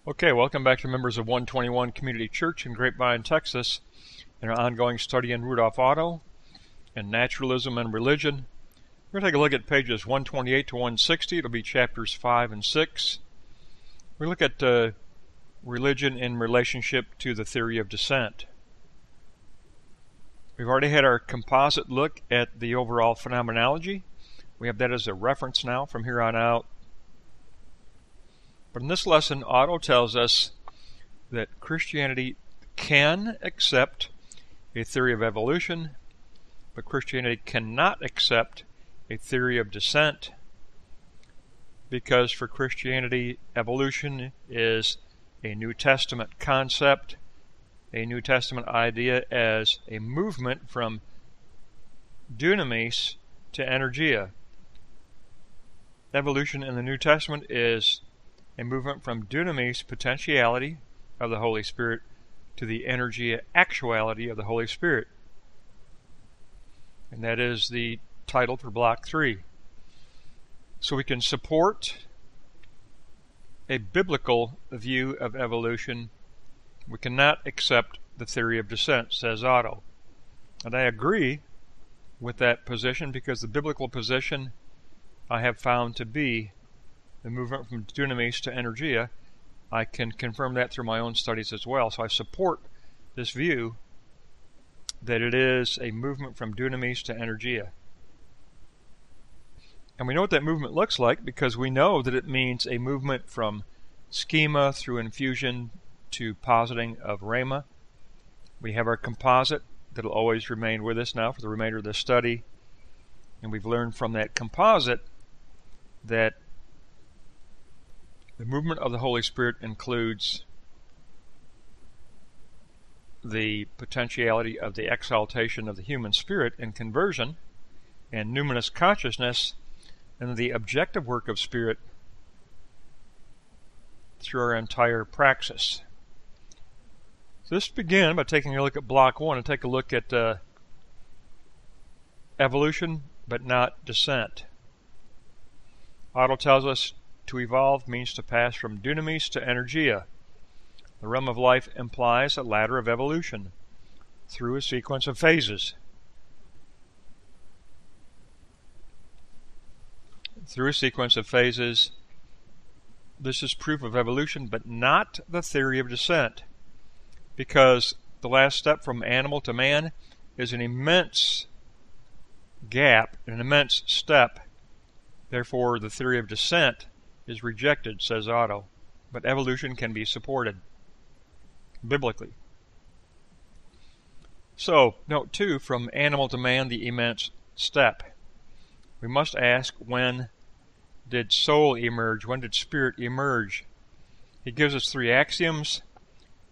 Okay, welcome back to members of 121 Community Church in Grapevine, Texas, in our ongoing study in Rudolf Otto and Naturalism and Religion. We're going to take a look at pages 128 to 160. It'll be chapters 5 and 6. We look at religion in relationship to the theory of descent. We've already had our composite look at the overall phenomenology. We have that as a reference now from here on out. But in this lesson, Otto tells us that Christianity can accept a theory of evolution, but Christianity cannot accept a theory of descent, because for Christianity, evolution is a New Testament concept, a New Testament idea as a movement from Dunamis to Energia. Evolution in the New Testament is a movement from Dunamis, potentiality of the Holy Spirit, to the Energia, actuality of the Holy Spirit. And that is the title for Block 3. So we can support a biblical view of evolution. We cannot accept the theory of descent, says Otto. And I agree with that position, because the biblical position I have found to be the movement from Dunamis to Energia. I can confirm that through my own studies as well. So I support this view that it is a movement from Dunamis to Energia. And we know what that movement looks like, because we know that it means a movement from schema through infusion to positing of rhema. We have our composite that will always remain with us now for the remainder of this study. And we've learned from that composite that the movement of the Holy Spirit includes the potentiality of the exaltation of the human spirit in conversion and numinous consciousness, and the objective work of spirit through our entire praxis. So let's begin by taking a look at Block 1 and take a look at evolution but not descent. Otto tells us to evolve means to pass from Dunamis to Energia. The realm of life implies a ladder of evolution through a sequence of phases. Through a sequence of phases, this is proof of evolution, but not the theory of descent, because the last step from animal to man is an immense gap, an immense step. Therefore, the theory of descent is rejected, says Otto, but evolution can be supported biblically. So, note 2, from animal to man, the immense step. We must ask, when did soul emerge? When did spirit emerge? He gives us 3 axioms.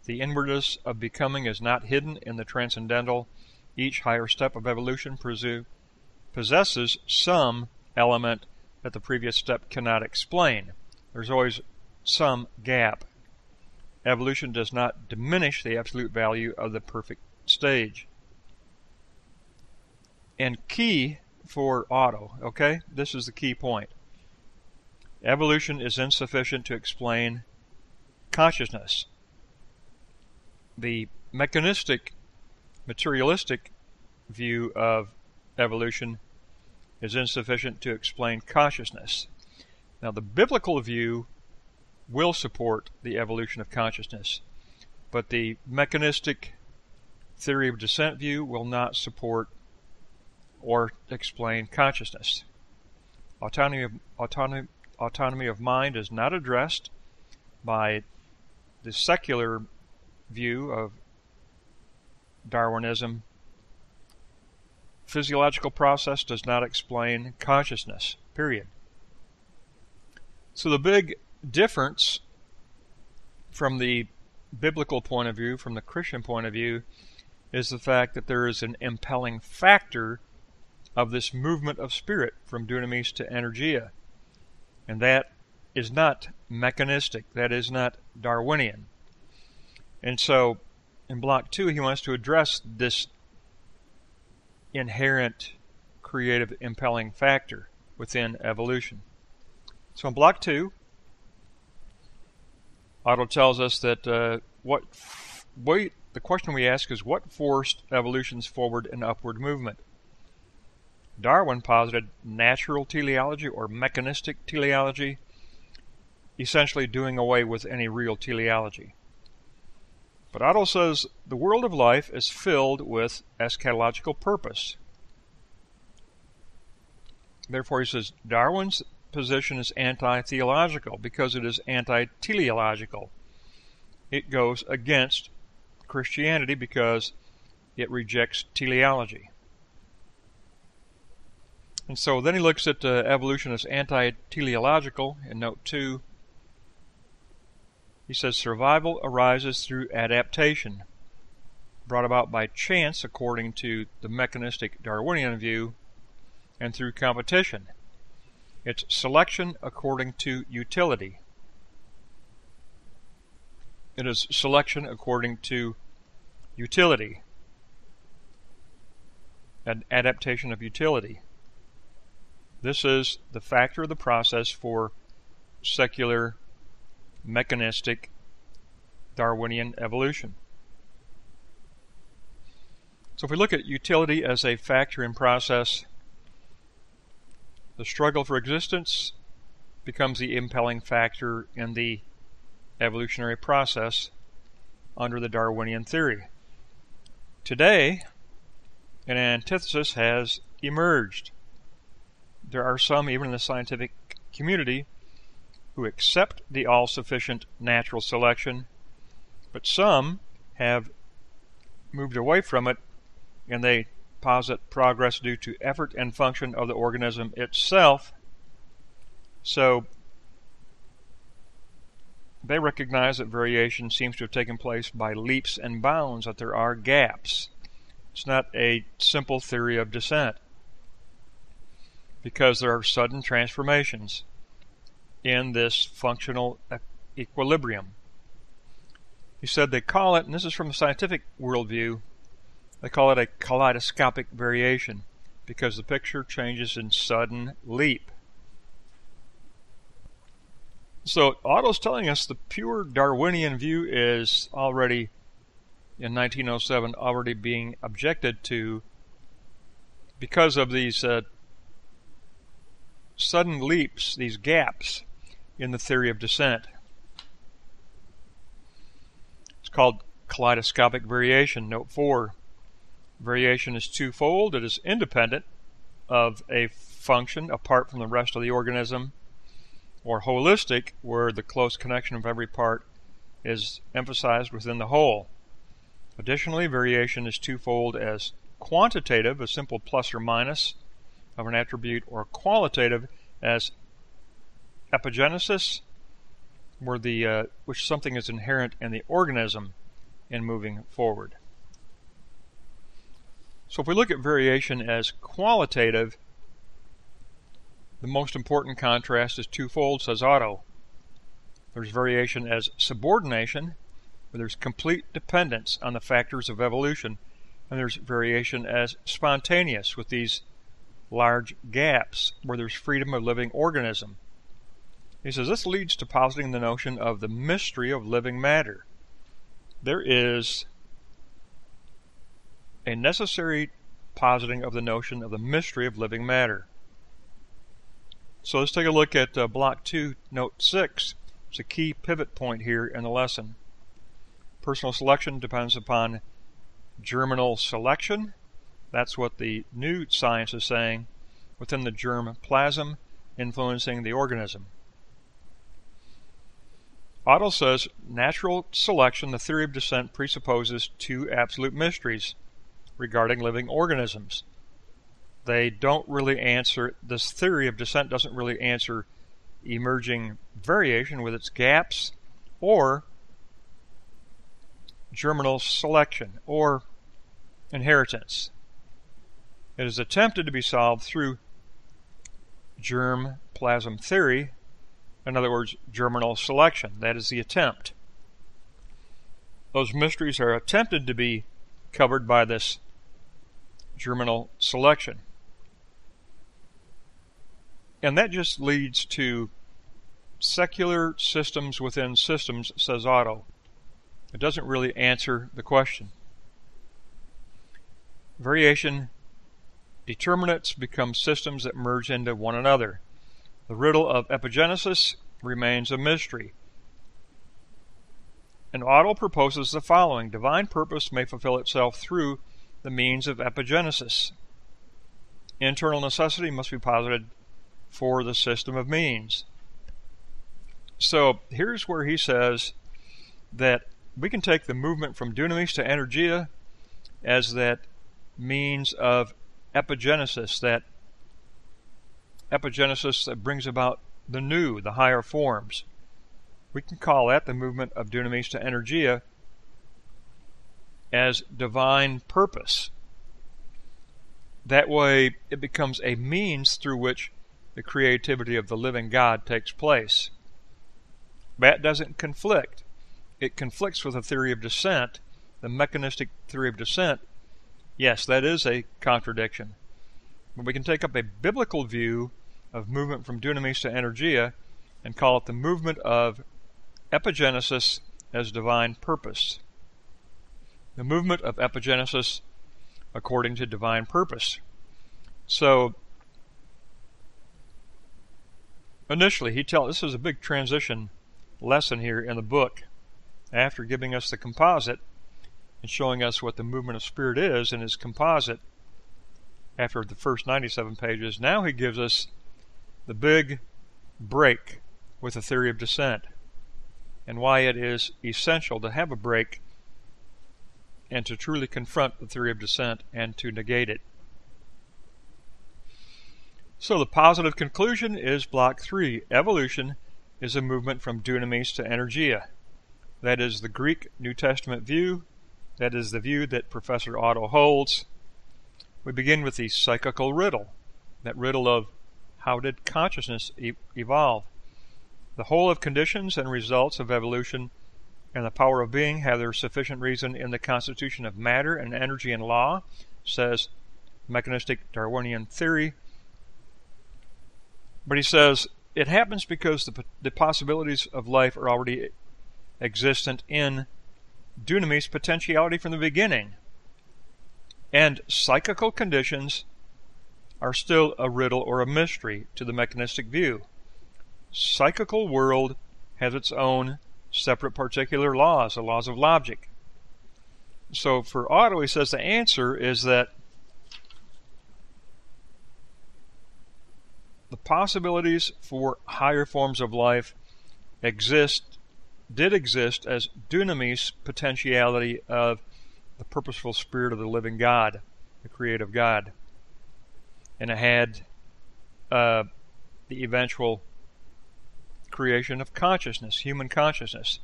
The inwardness of becoming is not hidden in the transcendental. Each higher step of evolution possesses some element that the previous step cannot explain. There's always some gap. Evolution does not diminish the absolute value of the perfect stage. And key for Otto, okay? This is the key point. Evolution is insufficient to explain consciousness. The mechanistic, materialistic view of evolution is insufficient to explain consciousness. Now, the biblical view will support the evolution of consciousness, but the mechanistic theory of descent view will not support or explain consciousness. Autonomy of mind is not addressed by the secular view of Darwinism. Physiological process does not explain consciousness, period. So the big difference from the biblical point of view, from the Christian point of view, is the fact that there is an impelling factor of this movement of spirit from Dunamis to Energia. And that is not mechanistic, that is not Darwinian. And so in Block 2 he wants to address this inherent creative impelling factor within evolution. So in Block 2 Otto tells us that the question we ask is what forced evolution's forward and upward movement? Darwin posited natural teleology or mechanistic teleology, essentially doing away with any real teleology. But Otto says the world of life is filled with eschatological purpose. Therefore, he says Darwin's position is anti-theological because it is anti-teleological. It goes against Christianity because it rejects teleology. And so then he looks at evolution as anti-teleological in note 2. He says survival arises through adaptation, brought about by chance according to the mechanistic Darwinian view, and through competition. It's selection according to utility. It is selection according to utility, an adaptation of utility. This is the factor of the process for secular, mechanistic, Darwinian evolution. So if we look at utility as a factor in process, the struggle for existence becomes the impelling factor in the evolutionary process under the Darwinian theory. Today, an antithesis has emerged. There are some, even in the scientific community, who accept the all-sufficient natural selection, but some have moved away from it, and they posit progress due to effort and function of the organism itself. So they recognize that variation seems to have taken place by leaps and bounds, that there are gaps. It's not a simple theory of descent, because there are sudden transformations in this functional equilibrium. He said they call it, and this is from a scientific worldview, they call it a kaleidoscopic variation because the picture changes in sudden leap. So Otto's telling us the pure Darwinian view is already, in 1907, already being objected to because of these sudden leaps, these gaps in the theory of descent. It's called kaleidoscopic variation. Note 4. Variation is twofold. It is independent of a function apart from the rest of the organism, or holistic, where the close connection of every part is emphasized within the whole. Additionally, variation is twofold as quantitative, a simple plus or minus of an attribute, or qualitative as epigenesis, where which something is inherent in the organism in moving forward. So if we look at variation as qualitative, the most important contrast is twofold, says Otto. There's variation as subordination, where there's complete dependence on the factors of evolution, and there's variation as spontaneous, with these large gaps, where there's freedom of living organism. He says this leads to positing the notion of the mystery of living matter. There is a necessary positing of the notion of the mystery of living matter. So let's take a look at Block 2, Note 6. It's a key pivot point here in the lesson. Personal selection depends upon germinal selection. That's what the new science is saying, within the germ plasm, influencing the organism. Otto says natural selection, the theory of descent, presupposes two absolute mysteries regarding living organisms. They don't really answer, this theory of descent doesn't really answer emerging variation with its gaps, or germinal selection, or inheritance. It is attempted to be solved through germ plasm theory, in other words, germinal selection. That is the attempt. Those mysteries are attempted to be covered by this germinal selection. And that just leads to secular systems within systems, says Otto. It doesn't really answer the question. Variation determinates become systems that merge into one another. The riddle of epigenesis remains a mystery. And Otto proposes the following: divine purpose may fulfill itself through the means of epigenesis. Internal necessity must be posited for the system of means. So here's where he says that we can take the movement from Dunamis to Energia as that means of epigenesis, that epigenesis that brings about the new, the higher forms. We can call that the movement of Dunamis to Energia as divine purpose. That way it becomes a means through which the creativity of the living God takes place. That doesn't conflict. It conflicts with the theory of descent, the mechanistic theory of descent. Yes, that is a contradiction. But we can take up a biblical view of movement from Dunamis to Energia and call it the movement of epigenesis as divine purpose. The movement of epigenesis according to divine purpose. So initially this is a big transition lesson here in the book. After giving us the composite and showing us what the movement of spirit is in his composite after the first 97 pages, now he gives us the big break with the theory of descent and why it is essential to have a break and to truly confront the theory of descent and to negate it. So the positive conclusion is block 3. Evolution is a movement from Dunamis to Energia. That is the Greek New Testament view. That is the view that Professor Otto holds. We begin with the psychical riddle, that riddle of how did consciousness evolve? The whole of conditions and results of evolution and the power of being have their sufficient reason in the constitution of matter and energy and law, says mechanistic Darwinian theory. But he says it happens because the possibilities of life are already existent in Dunamis potentiality from the beginning. And psychical conditions are still a riddle or a mystery to the mechanistic view. Psychical world has its own separate particular laws, the laws of logic. So for Otto, he says the answer is that the possibilities for higher forms of life did exist as Dunamis potentiality of the purposeful spirit of the living God, the creative God. And it had the eventual creation of consciousness, human consciousness,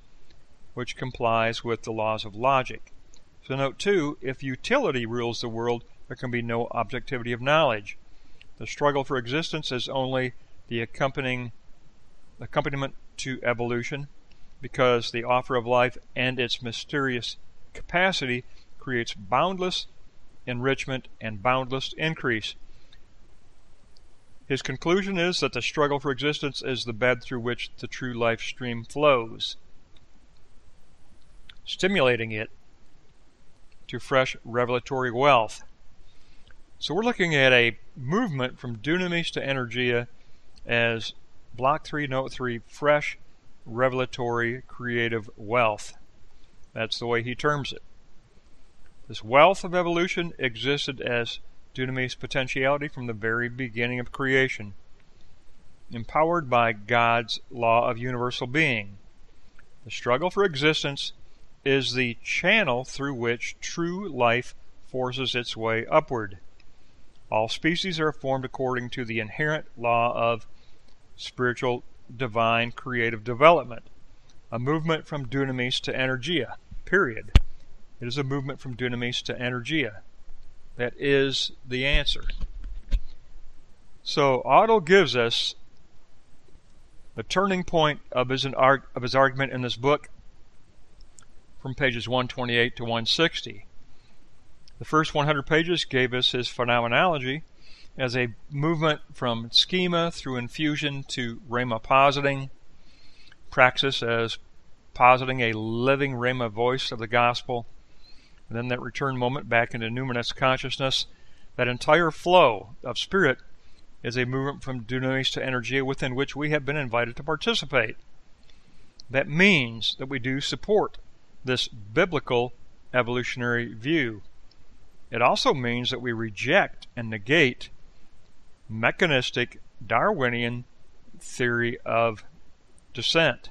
which complies with the laws of logic. So note 2, if utility rules the world, there can be no objectivity of knowledge. The struggle for existence is only the accompaniment to evolution, because the offer of life and its mysterious capacity creates boundless enrichment and boundless increase. His conclusion is that the struggle for existence is the bed through which the true life stream flows, stimulating it to fresh revelatory wealth. So we're looking at a movement from Dunamis to Energia as block 3, note 3, fresh revelatory creative wealth. That's the way he terms it. This wealth of evolution existed as Dunamis potentiality from the very beginning of creation, empowered by God's law of universal being. The struggle for existence is the channel through which true life forces its way upward. All species are formed according to the inherent law of spiritual, divine, creative development. A movement from Dunamis to Energia, period. It is a movement from Dunamis to Energia. That is the answer. So Otto gives us the turning point of his argument in this book from pages 128 to 160. The first 100 pages gave us his phenomenology as a movement from schema through infusion to Rama positing, praxis as positing a living rhema voice of the gospel, and then that return moment back into numinous consciousness. That entire flow of spirit is a movement from Dunamis to Energia within which we have been invited to participate. That means that we do support this biblical evolutionary view. It also means that we reject and negate mechanistic Darwinian theory of descent.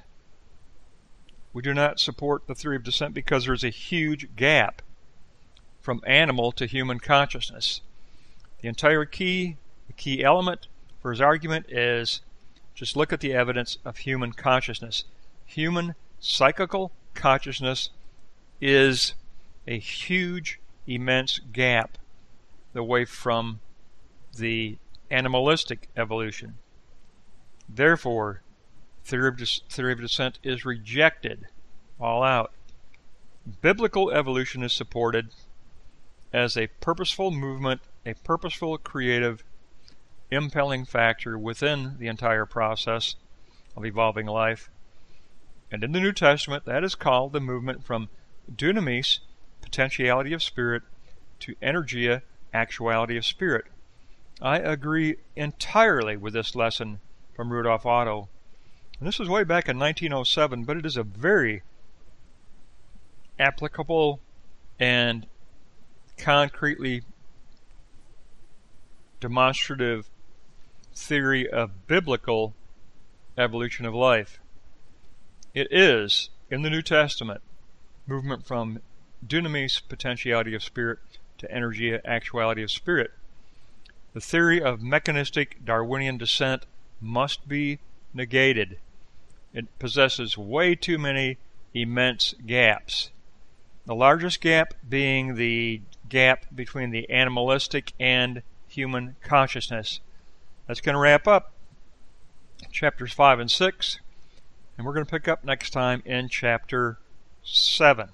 We do not support the theory of descent because there's a huge gap from animal to human consciousness. The entire key element for his argument is just look at the evidence of human consciousness. Human psychical consciousness is a huge, immense gap away from the animalistic evolution. Therefore, theory of descent is rejected all out. Biblical evolution is supported as a purposeful movement, a purposeful creative impelling factor within the entire process of evolving life. And in the New Testament, that is called the movement from Dunamis, potentiality of spirit, to Energia, actuality of spirit. I agree entirely with this lesson from Rudolf Otto. And this was way back in 1907, but it is a very applicable and concretely demonstrative theory of biblical evolution of life. It is, in the New Testament, movement from Dunamis, potentiality of spirit, to Energia, actuality of spirit. The theory of mechanistic Darwinian descent must be negated. It possesses way too many immense gaps. The largest gap being the gap between the animalistic and human consciousness. That's going to wrap up chapters 5 and 6, and we're going to pick up next time in chapter 7.